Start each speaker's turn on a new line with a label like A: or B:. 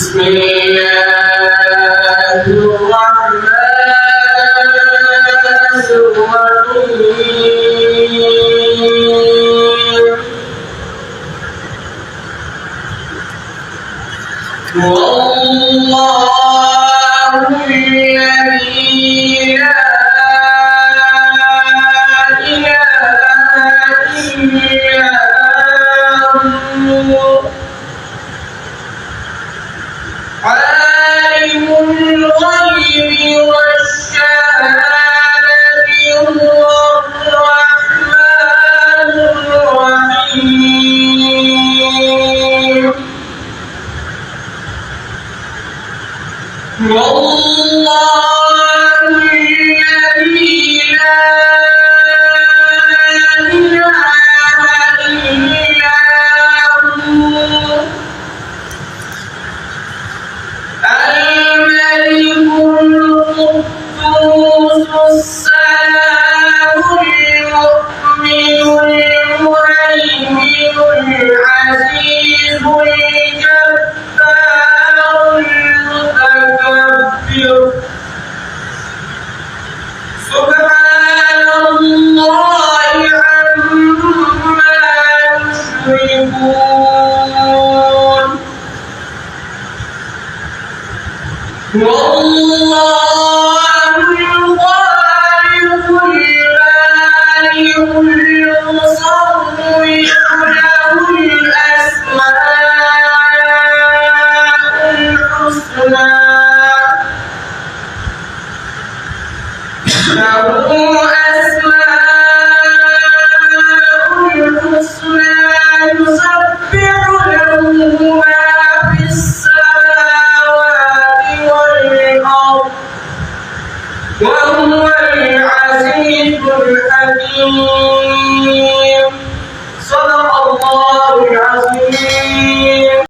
A: بسم الله الرحمن الرحيم هو الله الذي لا إله إلا هو عالم الغيب والشهادة هو الرحمن الرحيم والله الذي لا إله إلا هو الملك القدوس السلام المؤمن المهيمن العزيز الجبار المتكبر سبحان الله عما يشركون والله الخالق البارئ المصور له الأسماء الحسنى يسبح له ما في السماوات والأرض وهو العزيز الحكيم